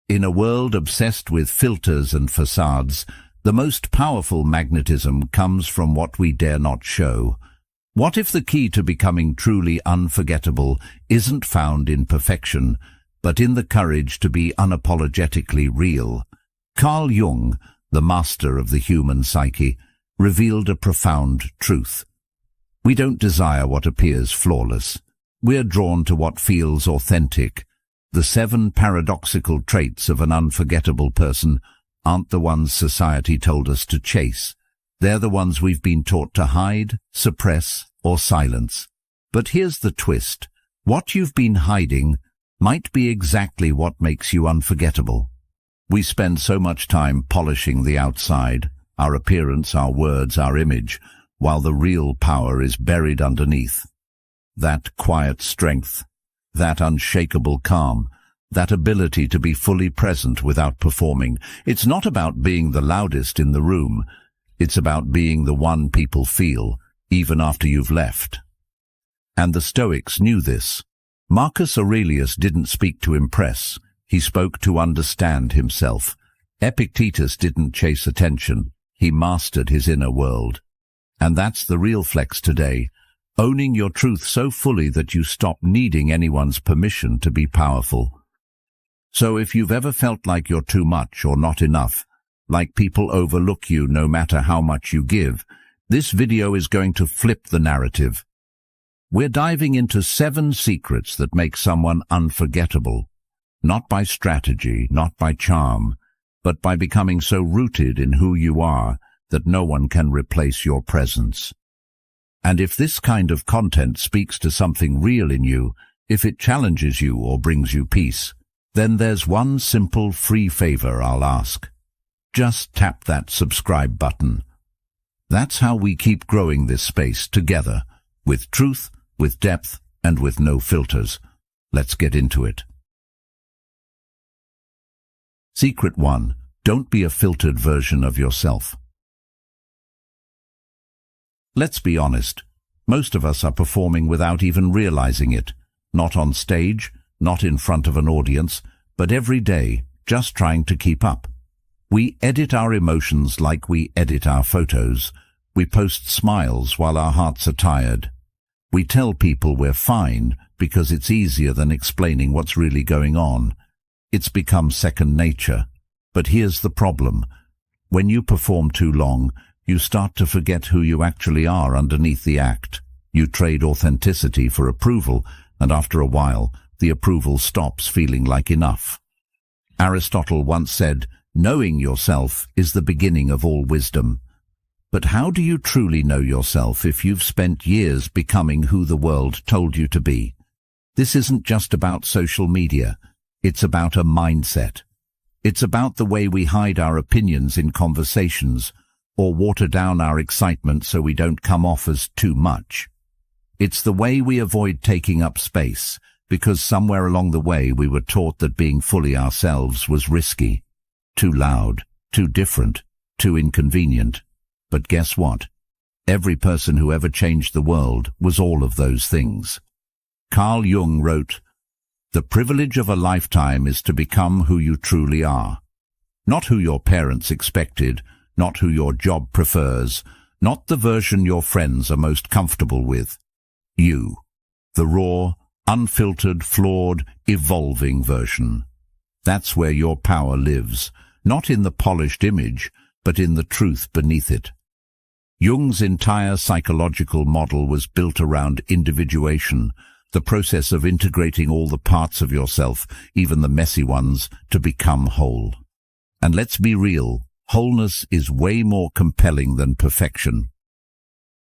In a world obsessed with filters and facades, the most powerful magnetism comes from what we dare not show. What if the key to becoming truly unforgettable isn't found in perfection, but in the courage to be unapologetically real? Carl Jung, the master of the human psyche, revealed a profound truth. We don't desire what appears flawless. We're drawn to what feels authentic. The 7 paradoxical traits of an unforgettable person aren't the ones society told us to chase. They're the ones we've been taught to hide, suppress, or silence. But here's the twist. What you've been hiding might be exactly what makes you unforgettable. We spend so much time polishing the outside, our appearance, our words, our image, while the real power is buried underneath. That quiet strength, that unshakable calm, that ability to be fully present without performing. It's not about being the loudest in the room. It's about being the one people feel, even after you've left. And the Stoics knew this. Marcus Aurelius didn't speak to impress. He spoke to understand himself. Epictetus didn't chase attention. He mastered his inner world. And that's the real flex today. Owning your truth so fully that you stop needing anyone's permission to be powerful. So if you've ever felt like you're too much or not enough, like people overlook you no matter how much you give, this video is going to flip the narrative. We're diving into 7 secrets that make someone unforgettable, not by strategy, not by charm, but by becoming so rooted in who you are that no one can replace your presence. And if this kind of content speaks to something real in you, if it challenges you or brings you peace, then there's one simple free favor I'll ask. Just tap that subscribe button. That's how we keep growing this space together, with truth, with depth, and with no filters. Let's get into it. Secret 1. Don't be a filtered version of yourself. Let's be honest. Most of us are performing without even realizing it. Not on stage, not in front of an audience, but every day, just trying to keep up. We edit our emotions like we edit our photos. We post smiles while our hearts are tired. We tell people we're fine because it's easier than explaining what's really going on. It's become second nature. But here's the problem. When you perform too long, you start to forget who you actually are underneath the act. You trade authenticity for approval, and after a while, the approval stops feeling like enough. Aristotle once said, "Knowing yourself is the beginning of all wisdom." But how do you truly know yourself if you've spent years becoming who the world told you to be? This isn't just about social media. It's about a mindset. It's about the way we hide our opinions in conversations, or water down our excitement so we don't come off as too much. It's the way we avoid taking up space, because somewhere along the way we were taught that being fully ourselves was risky, too loud, too different, too inconvenient. But guess what? Every person who ever changed the world was all of those things. Carl Jung wrote, "The privilege of a lifetime is to become who you truly are. Not who your parents expected, not who your job prefers, not the version your friends are most comfortable with. You, the raw, unfiltered, flawed, evolving version. That's where your power lives, not in the polished image, but in the truth beneath it." Jung's entire psychological model was built around individuation, the process of integrating all the parts of yourself, even the messy ones, to become whole. And let's be real, wholeness is way more compelling than perfection.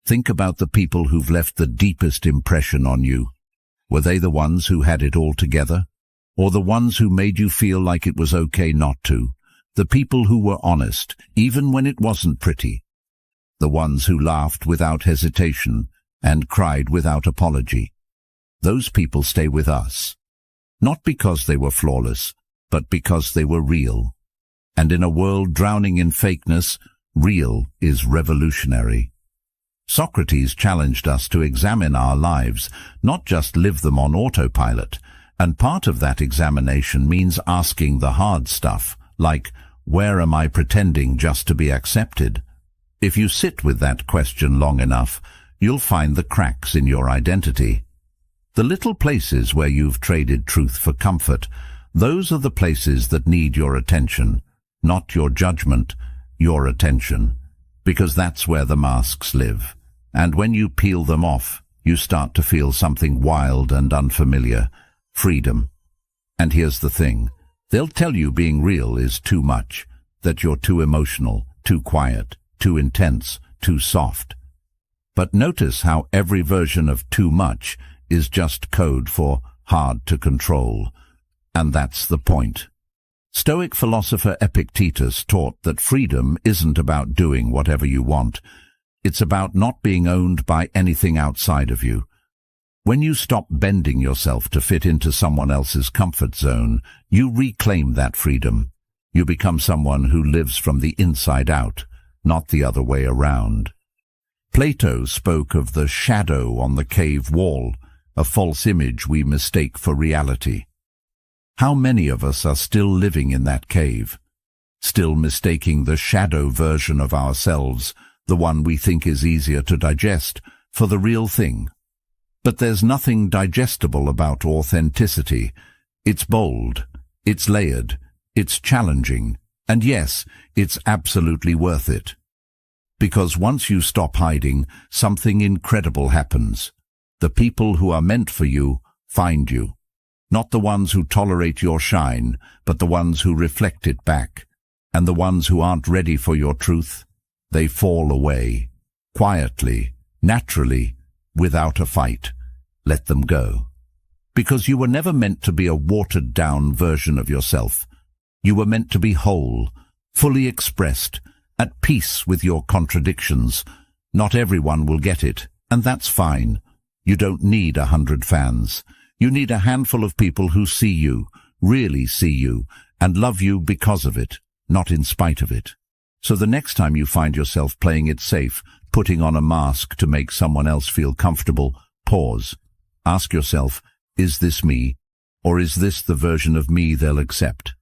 Think about the people who've left the deepest impression on you. Were they the ones who had it all together? Or the ones who made you feel like it was okay not to? The people who were honest, even when it wasn't pretty. The ones who laughed without hesitation and cried without apology. Those people stay with us. Not because they were flawless, but because they were real. And in a world drowning in fakeness, real is revolutionary. Socrates challenged us to examine our lives, not just live them on autopilot. And part of that examination means asking the hard stuff, like, where am I pretending just to be accepted? If you sit with that question long enough, you'll find the cracks in your identity. The little places where you've traded truth for comfort, those are the places that need your attention, not your judgment, your attention, because that's where the masks live. And when you peel them off, you start to feel something wild and unfamiliar, freedom. And here's the thing, they'll tell you being real is too much, that you're too emotional, too quiet, too intense, too soft. But notice how every version of too much is just code for hard to control. And that's the point. Stoic philosopher Epictetus taught that freedom isn't about doing whatever you want. It's about not being owned by anything outside of you. When you stop bending yourself to fit into someone else's comfort zone, you reclaim that freedom. You become someone who lives from the inside out, not the other way around. Plato spoke of the shadow on the cave wall, a false image we mistake for reality. How many of us are still living in that cave, still mistaking the shadow version of ourselves, the one we think is easier to digest, for the real thing? But there's nothing digestible about authenticity. It's bold, it's layered, it's challenging, and yes, it's absolutely worth it. Because once you stop hiding, something incredible happens. The people who are meant for you find you. Not the ones who tolerate your shine, but the ones who reflect it back. And the ones who aren't ready for your truth, they fall away. Quietly, naturally, without a fight. Let them go. Because you were never meant to be a watered-down version of yourself. You were meant to be whole, fully expressed, at peace with your contradictions. Not everyone will get it, and that's fine. You don't need 100 fans. You need a handful of people who see you, really see you, and love you because of it, not in spite of it. So the next time you find yourself playing it safe, putting on a mask to make someone else feel comfortable, pause. Ask yourself, is this me, or is this the version of me they'll accept?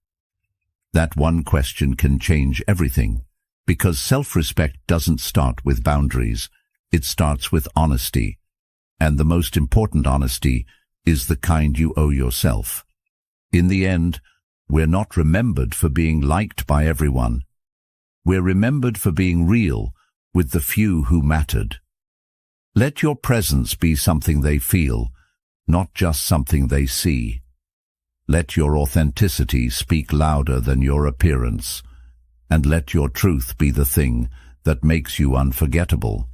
That one question can change everything, because self-respect doesn't start with boundaries. It starts with honesty. And the most important honesty is the kind you owe yourself. In the end, we're not remembered for being liked by everyone. We're remembered for being real with the few who mattered. Let your presence be something they feel, not just something they see. Let your authenticity speak louder than your appearance, and let your truth be the thing that makes you unforgettable.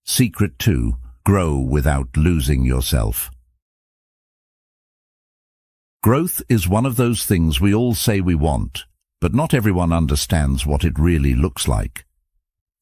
Secret 2. Grow without losing yourself. Growth is one of those things we all say we want, but not everyone understands what it really looks like.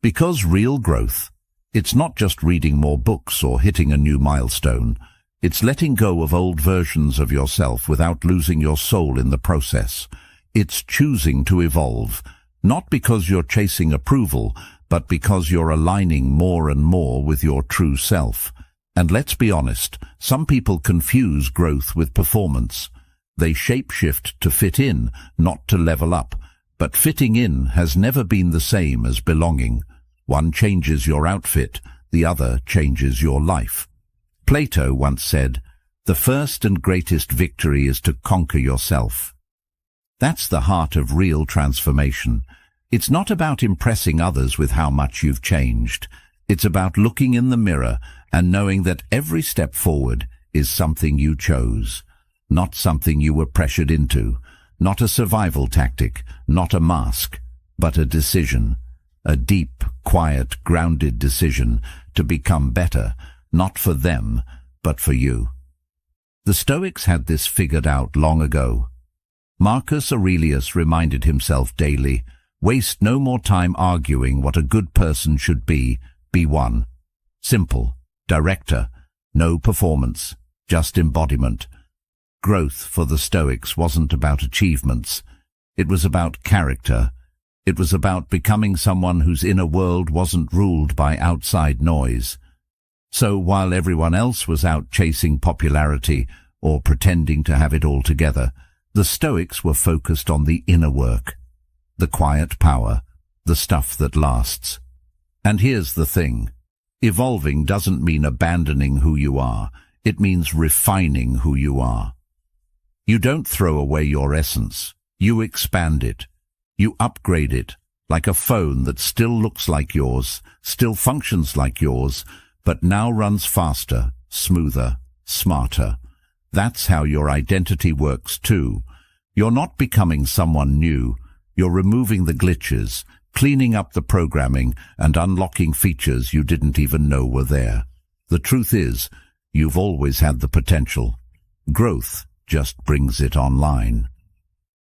Because real growth, it's not just reading more books or hitting a new milestone. It's letting go of old versions of yourself without losing your soul in the process. It's choosing to evolve, not because you're chasing approval, but because you're aligning more and more with your true self. And let's be honest, some people confuse growth with performance. They shapeshift to fit in, not to level up. But fitting in has never been the same as belonging. One changes your outfit, the other changes your life. Plato once said, "The first and greatest victory is to conquer yourself." That's the heart of real transformation. It's not about impressing others with how much you've changed. It's about looking in the mirror and knowing that every step forward is something you chose, not something you were pressured into, not a survival tactic, not a mask, but a decision, a deep, quiet, grounded decision to become better, not for them, but for you. The Stoics had this figured out long ago. Marcus Aurelius reminded himself daily, "Waste no more time arguing what a good person should be one. Simple, director, no performance, just embodiment." Growth for the Stoics wasn't about achievements. It was about character. It was about becoming someone whose inner world wasn't ruled by outside noise. So while everyone else was out chasing popularity, or pretending to have it all together. The Stoics were focused on the inner work, the quiet power, the stuff that lasts. And here's the thing. Evolving doesn't mean abandoning who you are. It means refining who you are. You don't throw away your essence. You expand it. You upgrade it, like a phone that still looks like yours, still functions like yours, but now runs faster, smoother, smarter. That's how your identity works too. You're not becoming someone new. You're removing the glitches, cleaning up the programming, and unlocking features you didn't even know were there. The truth is, you've always had the potential. Growth just brings it online.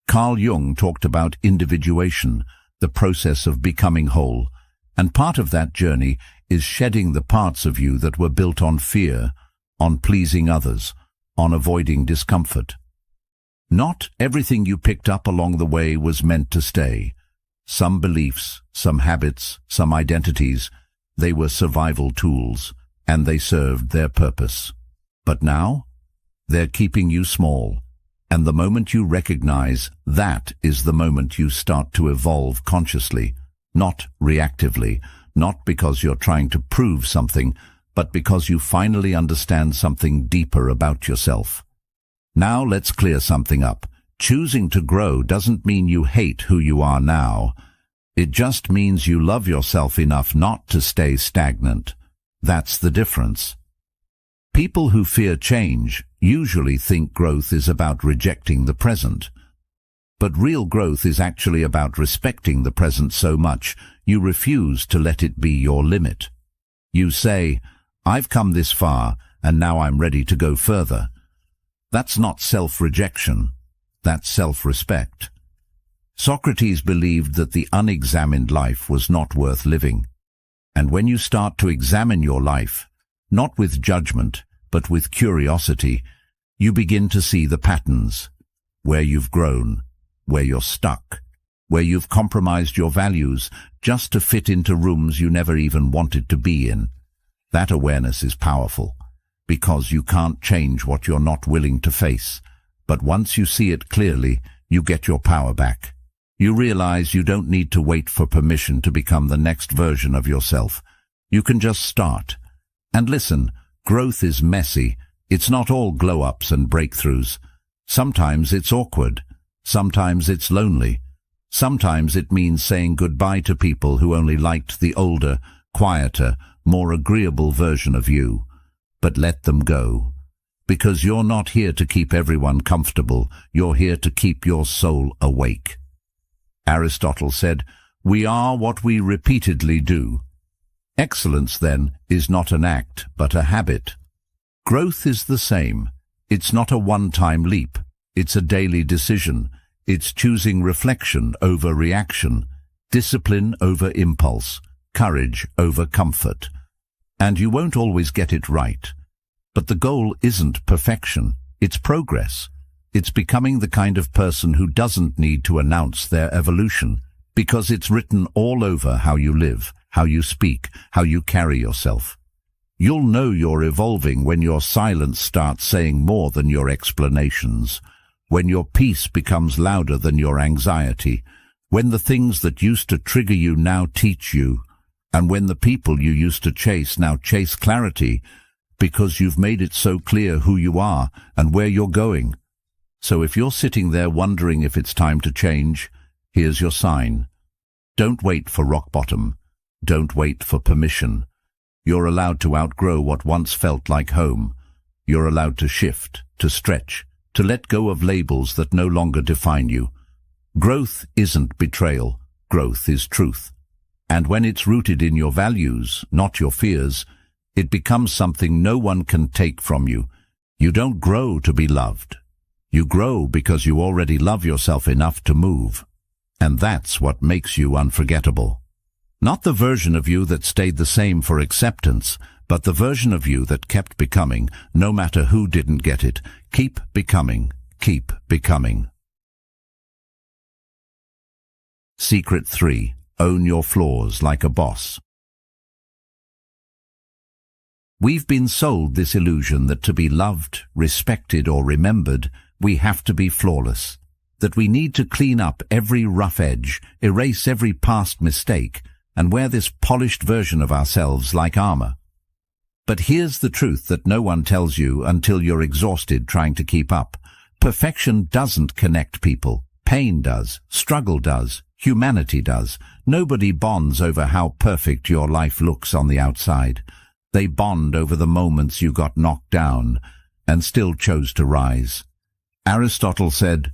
Carl Jung talked about individuation, the process of becoming whole, and part of that journey is shedding the parts of you that were built on fear, on pleasing others, on avoiding discomfort. Not everything you picked up along the way was meant to stay. Some beliefs, some habits, some identities, they were survival tools, and they served their purpose. But now, they're keeping you small, and the moment you recognize that is the moment you start to evolve consciously, not reactively, not because you're trying to prove something, but because you finally understand something deeper about yourself. Now let's clear something up. Choosing to grow doesn't mean you hate who you are now. It just means you love yourself enough not to stay stagnant. That's the difference. People who fear change usually think growth is about rejecting the present. But real growth is actually about respecting the present so much you refuse to let it be your limit. You say, "I've come this far, and now I'm ready to go further." That's not self-rejection. That's self-respect. Socrates believed that the unexamined life was not worth living. And when you start to examine your life, not with judgment, but with curiosity, you begin to see the patterns, where you've grown, where you're stuck, where you've compromised your values just to fit into rooms you never even wanted to be in. That awareness is powerful, because you can't change what you're not willing to face. But once you see it clearly, you get your power back. You realize you don't need to wait for permission to become the next version of yourself. You can just start. And listen, growth is messy. It's not all glow-ups and breakthroughs. Sometimes it's awkward. Sometimes it's lonely. Sometimes it means saying goodbye to people who only liked the older, quieter, more agreeable version of you. But let them go. Because you're not here to keep everyone comfortable. You're here to keep your soul awake. Aristotle said, "We are what we repeatedly do." Excellence, then, is not an act, but a habit. Growth is the same. It's not a one-time leap. It's a daily decision. It's choosing reflection over reaction, discipline over impulse, courage over comfort. And you won't always get it right. But the goal isn't perfection. It's progress. It's becoming the kind of person who doesn't need to announce their evolution, because it's written all over how you live, how you speak, how you carry yourself. You'll know you're evolving when your silence starts saying more than your explanations, when your peace becomes louder than your anxiety, when the things that used to trigger you now teach you, and when the people you used to chase now chase clarity, because you've made it so clear who you are and where you're going. So if you're sitting there wondering if it's time to change, here's your sign. Don't wait for rock bottom. Don't wait for permission. You're allowed to outgrow what once felt like home. You're allowed to shift, to stretch, to let go of labels that no longer define you. Growth isn't betrayal. Growth is truth. And when it's rooted in your values, not your fears, it becomes something no one can take from you. You don't grow to be loved. You grow because you already love yourself enough to move. And that's what makes you unforgettable. Not the version of you that stayed the same for acceptance, but the version of you that kept becoming, no matter who didn't get it. Keep becoming. Keep becoming. Secret 3. Own your flaws like a boss. We've been sold this illusion that to be loved, respected, or remembered, we have to be flawless, that we need to clean up every rough edge, erase every past mistake, and wear this polished version of ourselves like armor. But here's the truth that no one tells you until you're exhausted trying to keep up. Perfection doesn't connect people. Pain does. Struggle does. Humanity does. Nobody bonds over how perfect your life looks on the outside. They bond over the moments you got knocked down and still chose to rise. Aristotle said,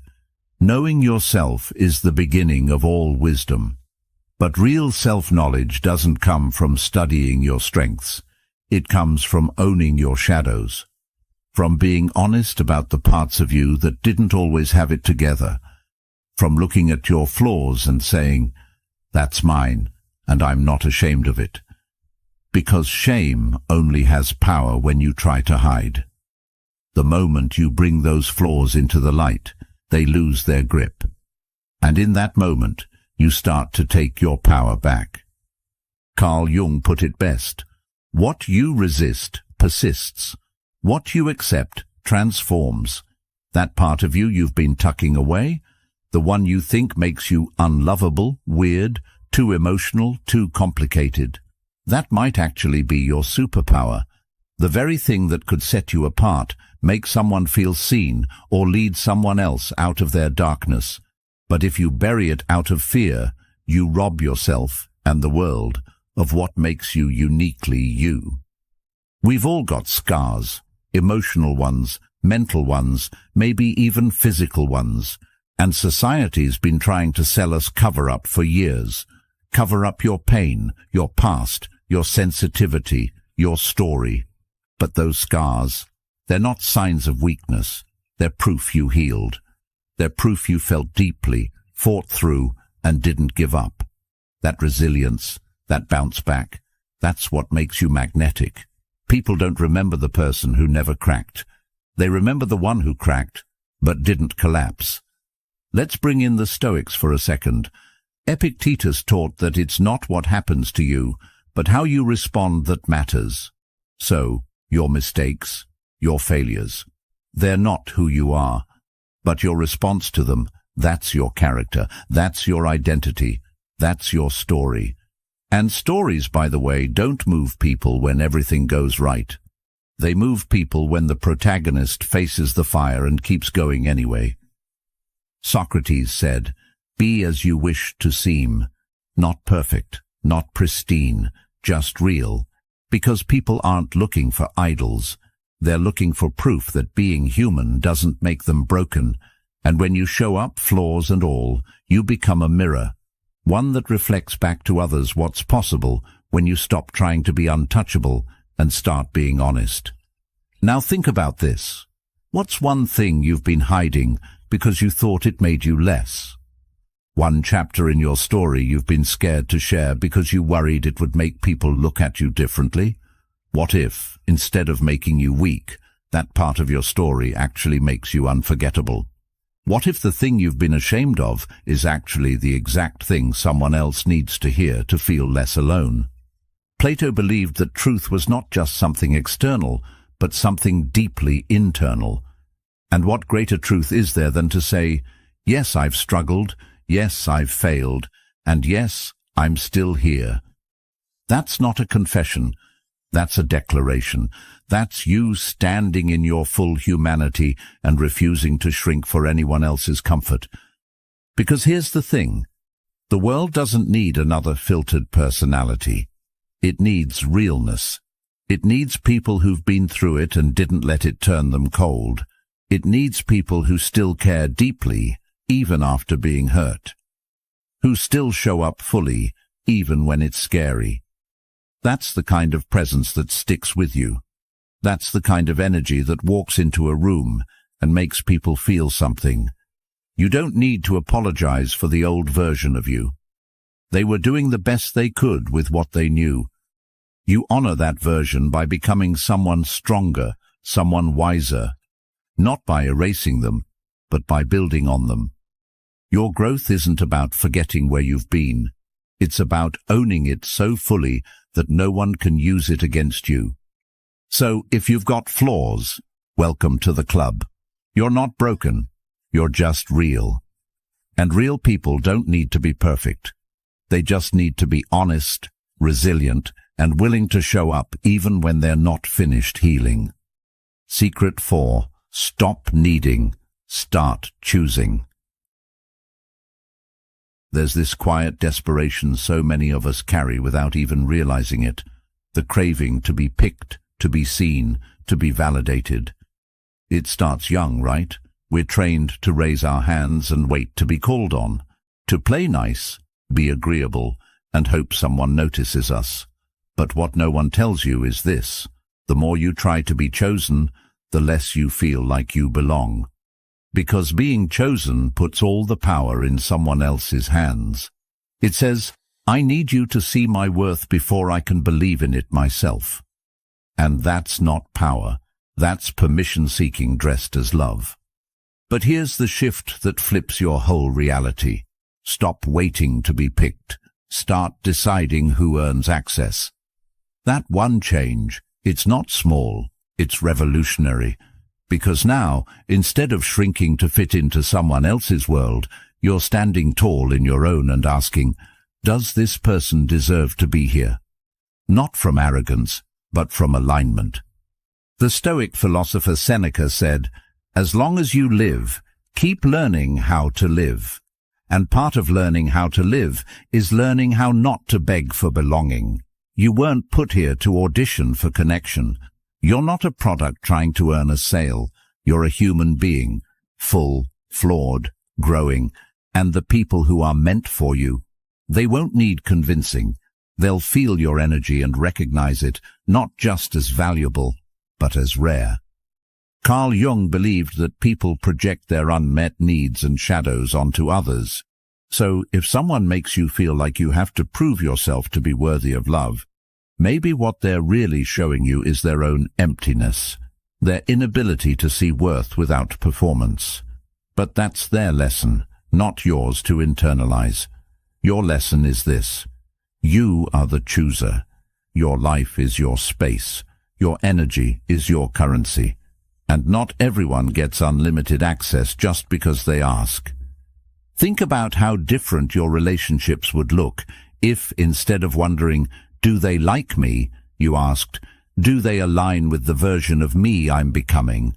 "Knowing yourself is the beginning of all wisdom." But real self-knowledge doesn't come from studying your strengths. It comes from owning your shadows, from being honest about the parts of you that didn't always have it together, from looking at your flaws and saying, "That's mine, and I'm not ashamed of it." Because shame only has power when you try to hide. The moment you bring those flaws into the light, they lose their grip. And in that moment, you start to take your power back. Carl Jung put it best: what you resist persists. What you accept transforms. That part of you you've been tucking away, the one you think makes you unlovable, weird, too emotional, too complicated, that might actually be your superpower. The very thing that could set you apart, make someone feel seen, or lead someone else out of their darkness. But if you bury it out of fear, you rob yourself and the world of what makes you uniquely you. We've all got scars, emotional ones, mental ones, maybe even physical ones, and society's been trying to sell us cover-up for years. Cover up your pain, your past, your sensitivity, your story. But those scars, they're not signs of weakness. They're proof you healed. They're proof you felt deeply, fought through, and didn't give up. That resilience, that bounce back, that's what makes you magnetic. People don't remember the person who never cracked. They remember the one who cracked, but didn't collapse. Let's bring in the Stoics for a second. Epictetus taught that it's not what happens to you, but how you respond that matters. So, your mistakes, your failures, they're not who you are, but your response to them, that's your character, that's your identity, that's your story. And stories, by the way, don't move people when everything goes right. They move people when the protagonist faces the fire and keeps going anyway. Socrates said, "Be as you wish to seem, not perfect, not pristine, just real," because people aren't looking for idols. They're looking for proof that being human doesn't make them broken, and when you show up, flaws and all, you become a mirror, one that reflects back to others what's possible when you stop trying to be untouchable and start being honest. Now think about this. What's one thing you've been hiding because you thought it made you less? One chapter in your story you've been scared to share because you worried it would make people look at you differently? What if, instead of making you weak, that part of your story actually makes you unforgettable? What if the thing you've been ashamed of is actually the exact thing someone else needs to hear to feel less alone? Plato believed that truth was not just something external, but something deeply internal. And what greater truth is there than to say, yes, I've struggled, yes, I've failed, and yes, I'm still here. That's not a confession. That's a declaration. That's you standing in your full humanity and refusing to shrink for anyone else's comfort. Because here's the thing. The world doesn't need another filtered personality. It needs realness. It needs people who've been through it and didn't let it turn them cold. It needs people who still care deeply, even after being hurt. Who still show up fully, even when it's scary. That's the kind of presence that sticks with you. That's the kind of energy that walks into a room and makes people feel something. You don't need to apologize for the old version of you. They were doing the best they could with what they knew. You honor that version by becoming someone stronger, someone wiser, not by erasing them, but by building on them. Your growth isn't about forgetting where you've been. It's about owning it so fully that no one can use it against you. So if you've got flaws, welcome to the club. You're not broken. You're just real. And real people don't need to be perfect. They just need to be honest, resilient, and willing to show up even when they're not finished healing. Secret 4. Stop needing. Start choosing. There's this quiet desperation so many of us carry without even realizing it. The craving to be picked, to be seen, to be validated. It starts young, right? We're trained to raise our hands and wait to be called on. To play nice, be agreeable, and hope someone notices us. But what no one tells you is this: the more you try to be chosen, the less you feel like you belong. Because being chosen puts all the power in someone else's hands. It says, I need you to see my worth before I can believe in it myself. And that's not power. That's permission-seeking dressed as love. But here's the shift that flips your whole reality. Stop waiting to be picked. Start deciding who earns access. That one change, it's not small, it's revolutionary. Because now, instead of shrinking to fit into someone else's world, you're standing tall in your own and asking, does this person deserve to be here? Not from arrogance, but from alignment. The Stoic philosopher Seneca said, as long as you live, keep learning how to live. And part of learning how to live is learning how not to beg for belonging. You weren't put here to audition for connection. You're not a product trying to earn a sale. You're a human being, full, flawed, growing, and the people who are meant for you, they won't need convincing. They'll feel your energy and recognize it, not just as valuable, but as rare. Carl Jung believed that people project their unmet needs and shadows onto others. So if someone makes you feel like you have to prove yourself to be worthy of love, maybe what they're really showing you is their own emptiness, their inability to see worth without performance. But that's their lesson, not yours to internalize. Your lesson is this: you are the chooser. Your life is your space. Your energy is your currency. And not everyone gets unlimited access just because they ask. Think about how different your relationships would look if, instead of wondering, do they like me, you asked, do they align with the version of me I'm becoming?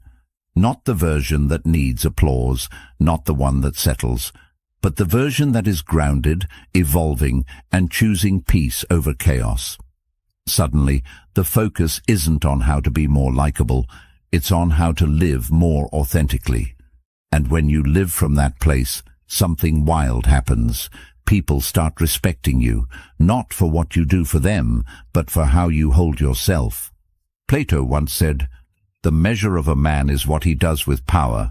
Not the version that needs applause, not the one that settles, but the version that is grounded, evolving, and choosing peace over chaos. Suddenly, the focus isn't on how to be more likable, it's on how to live more authentically. And when you live from that place, something wild happens. People start respecting you, not for what you do for them, but for how you hold yourself. Plato once said, the measure of a man is what he does with power.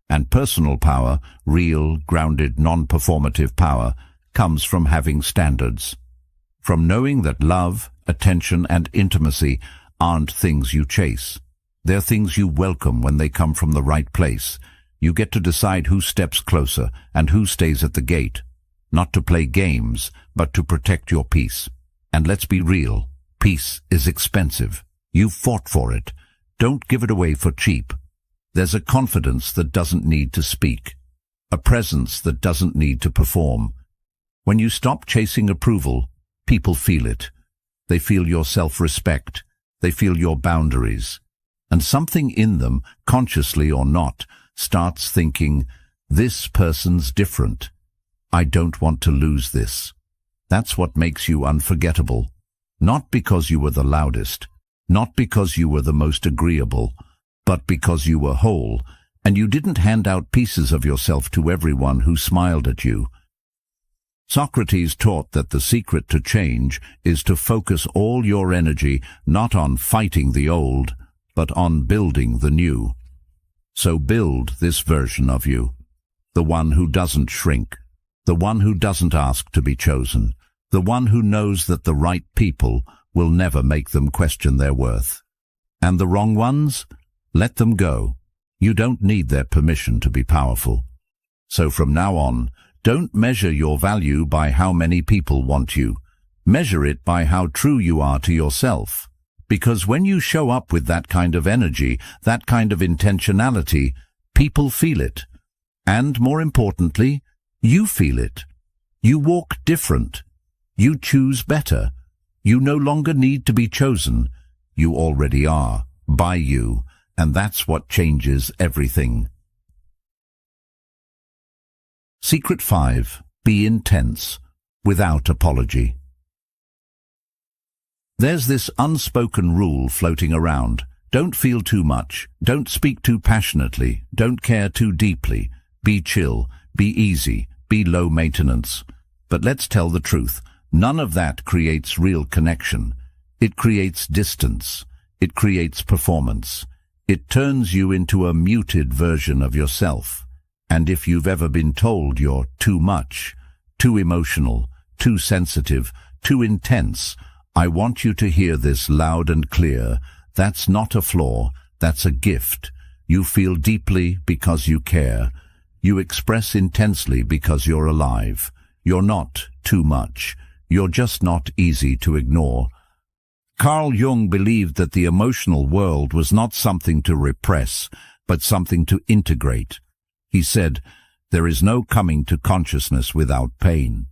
And personal power, real, grounded, non-performative power, comes from having standards. From knowing that love, attention, and intimacy aren't things you chase. They're things you welcome when they come from the right place. You get to decide who steps closer and who stays at the gate. Not to play games, but to protect your peace. And let's be real, peace is expensive. You've fought for it. Don't give it away for cheap. There's a confidence that doesn't need to speak, a presence that doesn't need to perform. When you stop chasing approval, people feel it. They feel your self-respect. They feel your boundaries. And something in them, consciously or not, starts thinking, this person's different. I don't want to lose this. That's what makes you unforgettable. Not because you were the loudest, not because you were the most agreeable, but because you were whole, and you didn't hand out pieces of yourself to everyone who smiled at you. Socrates taught that the secret to change is to focus all your energy not on fighting the old, but on building the new. So build this version of you, the one who doesn't shrink, the one who doesn't ask to be chosen, the one who knows that the right people will never make them question their worth. And the wrong ones? Let them go. You don't need their permission to be powerful. So from now on, don't measure your value by how many people want you. Measure it by how true you are to yourself. Because when you show up with that kind of energy, that kind of intentionality, people feel it. And more importantly, you feel it. You walk different. You choose better. You no longer need to be chosen. You already are, by you, and that's what changes everything. Secret 5. Be intense, without apology. There's this unspoken rule floating around. Don't feel too much. Don't speak too passionately. Don't care too deeply. Be chill. Be easy. Be low maintenance. But let's tell the truth. None of that creates real connection. It creates distance. It creates performance. It turns you into a muted version of yourself. And if you've ever been told you're too much, too emotional, too sensitive, too intense, I want you to hear this loud and clear. That's not a flaw, that's a gift. You feel deeply because you care. You express intensely because you're alive. You're not too much. You're just not easy to ignore. Carl Jung believed that the emotional world was not something to repress, but something to integrate. He said, "There is no coming to consciousness without pain."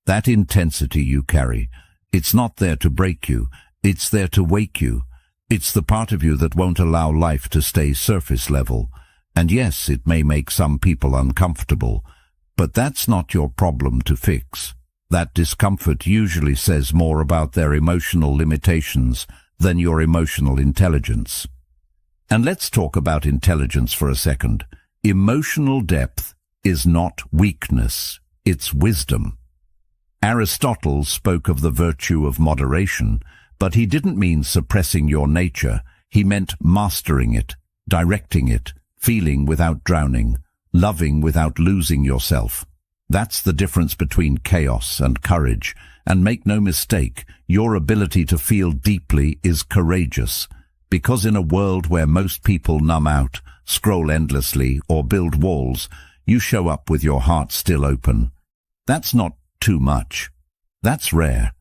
That intensity you carry, it's not there to break you, it's there to wake you. It's the part of you that won't allow life to stay surface level. And yes, it may make some people uncomfortable, but that's not your problem to fix. That discomfort usually says more about their emotional limitations than your emotional intelligence. And let's talk about intelligence for a second. Emotional depth is not weakness, it's wisdom. Aristotle spoke of the virtue of moderation, but he didn't mean suppressing your nature. He meant mastering it, directing it, feeling without drowning, loving without losing yourself. That's the difference between chaos and courage. And make no mistake, your ability to feel deeply is courageous. Because in a world where most people numb out, scroll endlessly, or build walls, you show up with your heart still open. That's not too much. That's rare.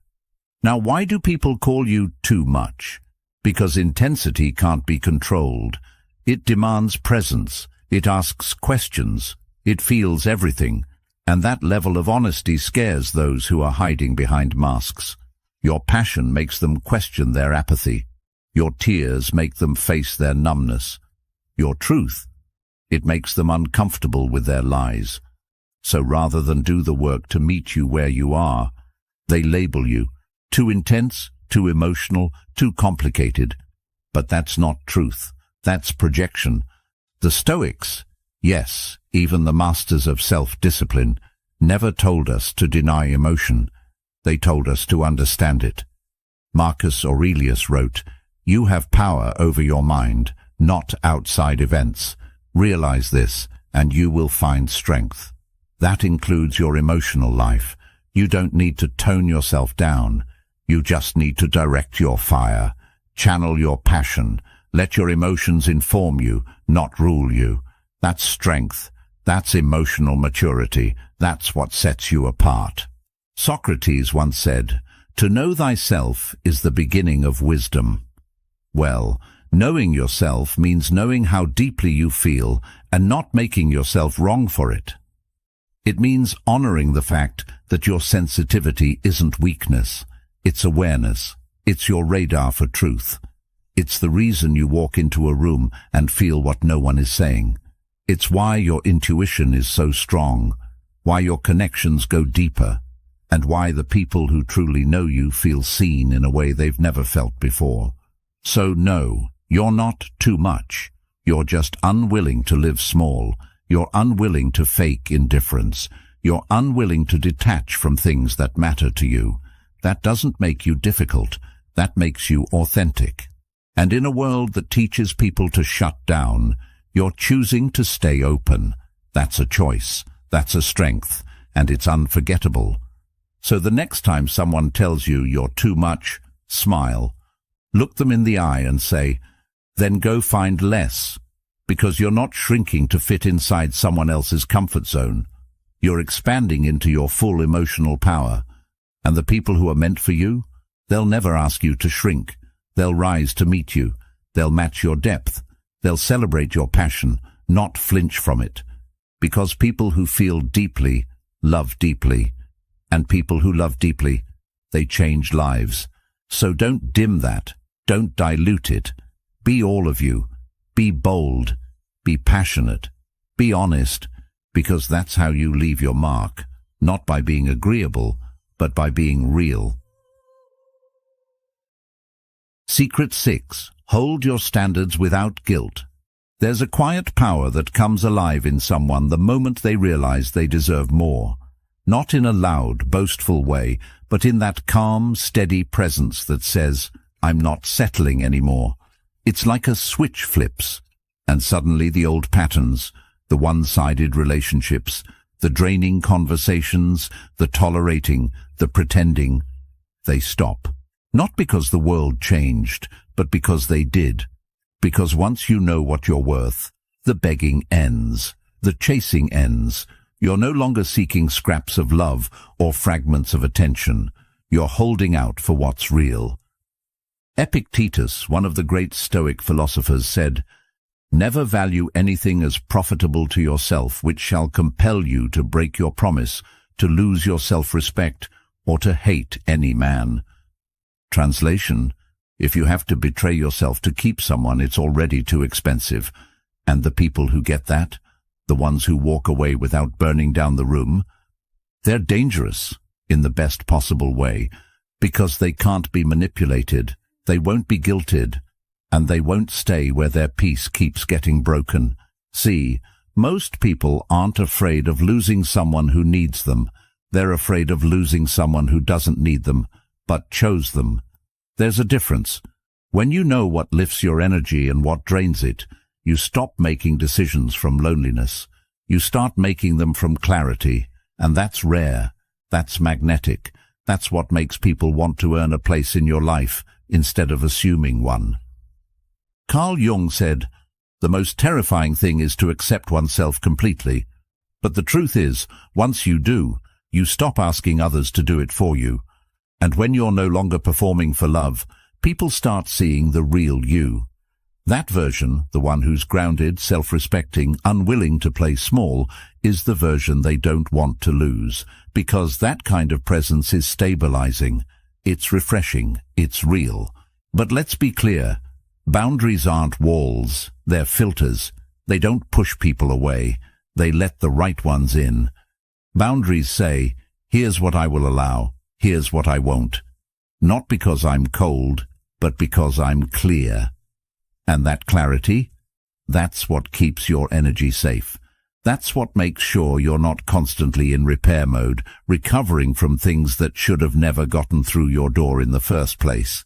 Now, why do people call you too much? Because intensity can't be controlled. It demands presence. It asks questions. It feels everything. And that level of honesty scares those who are hiding behind masks. Your passion makes them question their apathy. Your tears make them face their numbness. Your truth, it makes them uncomfortable with their lies. So rather than do the work to meet you where you are, they label you too intense, too emotional, too complicated. But that's not truth. That's projection. The Stoics, yes, even the masters of self-discipline, never told us to deny emotion. They told us to understand it. Marcus Aurelius wrote, "You have power over your mind, not outside events. Realize this, and you will find strength." That includes your emotional life. You don't need to tone yourself down. You just need to direct your fire, channel your passion, let your emotions inform you, not rule you. That's strength. That's emotional maturity. That's what sets you apart. Socrates once said, "To know thyself is the beginning of wisdom." Well, knowing yourself means knowing how deeply you feel and not making yourself wrong for it. It means honoring the fact that your sensitivity isn't weakness. It's awareness. It's your radar for truth. It's the reason you walk into a room and feel what no one is saying. It's why your intuition is so strong, why your connections go deeper, and why the people who truly know you feel seen in a way they've never felt before. So no, you're not too much. You're just unwilling to live small. You're unwilling to fake indifference. You're unwilling to detach from things that matter to you. That doesn't make you difficult. That makes you authentic. And in a world that teaches people to shut down, you're choosing to stay open. That's a choice. That's a strength. And it's unforgettable. So the next time someone tells you you're too much, smile. Look them in the eye and say, "Then go find less." Because you're not shrinking to fit inside someone else's comfort zone. You're expanding into your full emotional power. And the people who are meant for you, they'll never ask you to shrink. They'll rise to meet you. They'll match your depth. They'll celebrate your passion, not flinch from it. Because people who feel deeply love deeply, and people who love deeply, they change lives. So don't dim that. Don't dilute it. Be all of you. Be bold. Be passionate. Be honest, because that's how you leave your mark, not by being agreeable, but by being real. Secret 6. Hold your standards without guilt. There's a quiet power that comes alive in someone the moment they realize they deserve more. Not in a loud, boastful way, but in that calm, steady presence that says, I'm not settling anymore. It's like a switch flips, and suddenly the old patterns, the one-sided relationships, the draining conversations, the tolerating, the pretending, they stop. Not because the world changed, but because they did. Because once you know what you're worth, the begging ends, the chasing ends. You're no longer seeking scraps of love or fragments of attention. You're holding out for what's real. Epictetus, one of the great Stoic philosophers, said, "Never value anything as profitable to yourself which shall compel you to break your promise, to lose your self-respect, or to hate any man." Translation: if you have to betray yourself to keep someone, it's already too expensive. And the people who get that, the ones who walk away without burning down the room, they're dangerous in the best possible way, because they can't be manipulated, they won't be guilted, and they won't stay where their peace keeps getting broken. See, most people aren't afraid of losing someone who needs them. They're afraid of losing someone who doesn't need them, but chose them. There's a difference. When you know what lifts your energy and what drains it, you stop making decisions from loneliness. You start making them from clarity, and that's rare. That's magnetic. That's what makes people want to earn a place in your life instead of assuming one. Carl Jung said, "The most terrifying thing is to accept oneself completely. But the truth is, once you do, you stop asking others to do it for you. And when you're no longer performing for love, people start seeing the real you. That version, the one who's grounded, self-respecting, unwilling to play small, is the version they don't want to lose, because that kind of presence is stabilizing. It's refreshing. It's real. But let's be clear. Boundaries aren't walls. They're filters. They don't push people away. They let the right ones in. Boundaries say, here's what I will allow. Here's what I won't. Not because I'm cold, but because I'm clear. And that clarity, that's what keeps your energy safe. That's what makes sure you're not constantly in repair mode, recovering from things that should have never gotten through your door in the first place.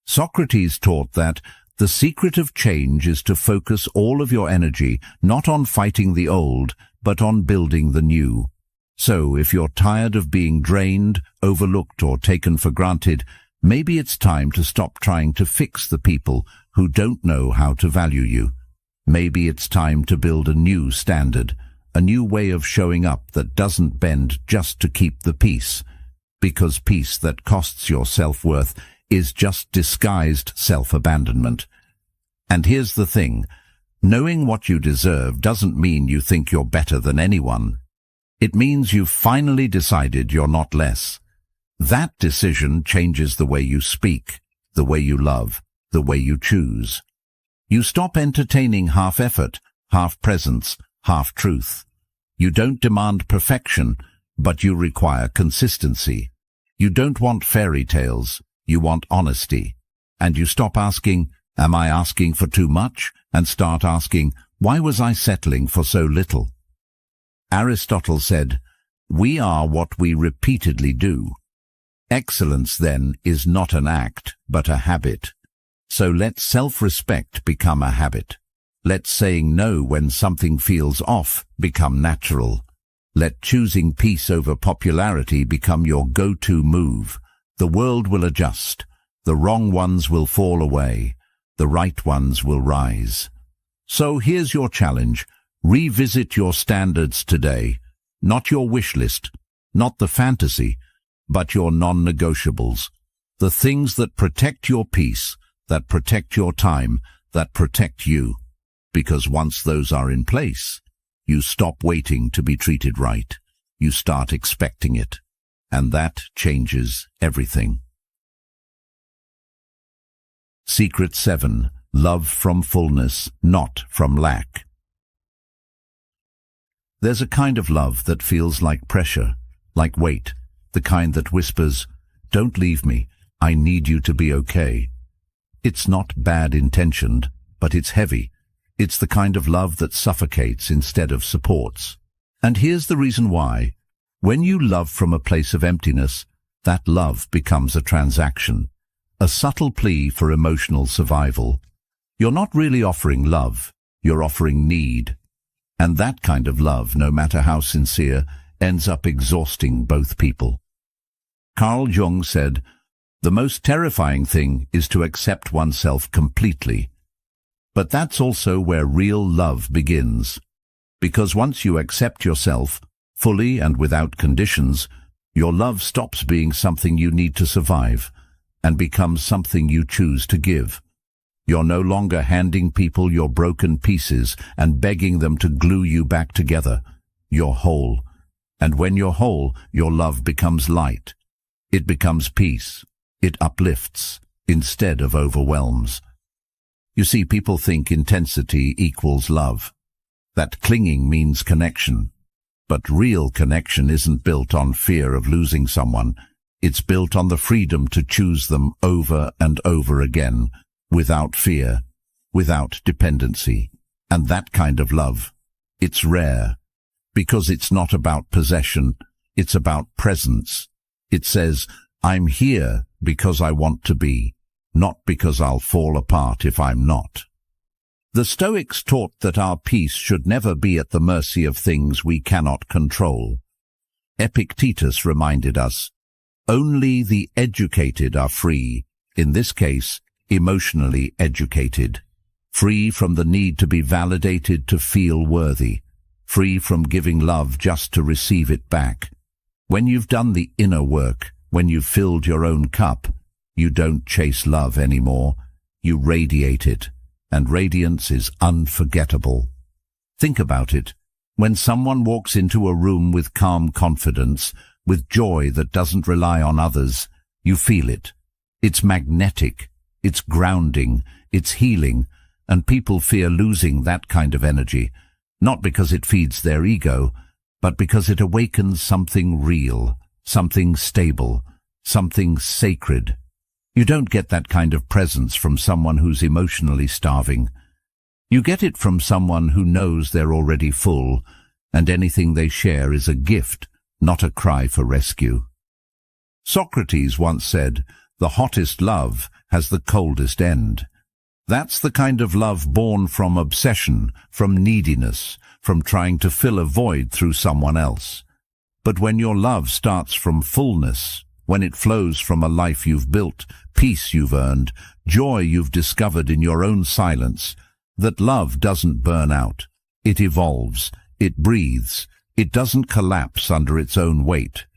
Socrates taught that the secret of change is to focus all of your energy not on fighting the old, but on building the new. So, if you're tired of being drained, overlooked, or taken for granted, maybe it's time to stop trying to fix the people who don't know how to value you. Maybe it's time to build a new standard, a new way of showing up that doesn't bend just to keep the peace, because peace that costs your self-worth is just disguised self-abandonment. And here's the thing, knowing what you deserve doesn't mean you think you're better than anyone. It means you've finally decided you're not less. That decision changes the way you speak, the way you love, the way you choose. You stop entertaining half effort, half presence, half truth. You don't demand perfection, but you require consistency. You don't want fairy tales, you want honesty. And you stop asking, am I asking for too much? And start asking, why was I settling for so little? Aristotle said, we are what we repeatedly do. Excellence, then, is not an act, but a habit. So let self-respect become a habit. Let saying no when something feels off become natural. Let choosing peace over popularity become your go-to move. The world will adjust. The wrong ones will fall away. The right ones will rise. So here's your challenge. Revisit your standards today. Not your wish list, not the fantasy, but your non-negotiables. The things that protect your peace, that protect your time, that protect you. Because once those are in place, you stop waiting to be treated right. You start expecting it. And that changes everything. Secret 7. Love from fullness, not from lack. There's a kind of love that feels like pressure, like weight, the kind that whispers, "Don't leave me, I need you to be okay." It's not bad-intentioned, but it's heavy. It's the kind of love that suffocates instead of supports. And here's the reason why. When you love from a place of emptiness, that love becomes a transaction, a subtle plea for emotional survival. You're not really offering love, you're offering need. And that kind of love, no matter how sincere, ends up exhausting both people. Carl Jung said, "The most terrifying thing is to accept oneself completely." But that's also where real love begins. Because once you accept yourself, fully and without conditions, your love stops being something you need to survive and becomes something you choose to give. You're no longer handing people your broken pieces and begging them to glue you back together. You're whole. And when you're whole, your love becomes light. It becomes peace. It uplifts instead of overwhelms. You see, people think intensity equals love, that clinging means connection. But real connection isn't built on fear of losing someone. It's built on the freedom to choose them over and over again, without fear, without dependency. And that kind of love, it's rare, because it's not about possession, it's about presence. It says, "I'm here because I want to be, not because I'll fall apart if I'm not." The Stoics taught that our peace should never be at the mercy of things we cannot control. Epictetus reminded us, "Only the educated are free," in this case, emotionally educated, free from the need to be validated to feel worthy, free from giving love just to receive it back. When you've done the inner work, when you've filled your own cup, you don't chase love anymore, you radiate it, and radiance is unforgettable. Think about it. When someone walks into a room with calm confidence, with joy that doesn't rely on others, you feel it. It's magnetic, it's grounding, it's healing, and people fear losing that kind of energy, not because it feeds their ego, but because it awakens something real, something stable, something sacred. You don't get that kind of presence from someone who's emotionally starving. You get it from someone who knows they're already full, and anything they share is a gift, not a cry for rescue. Socrates once said, "The hottest love has the coldest end." That's the kind of love born from obsession, from neediness, from trying to fill a void through someone else. But when your love starts from fullness, when it flows from a life you've built, peace you've earned, joy you've discovered in your own silence, that love doesn't burn out. It evolves, it breathes, it doesn't collapse under its own weight.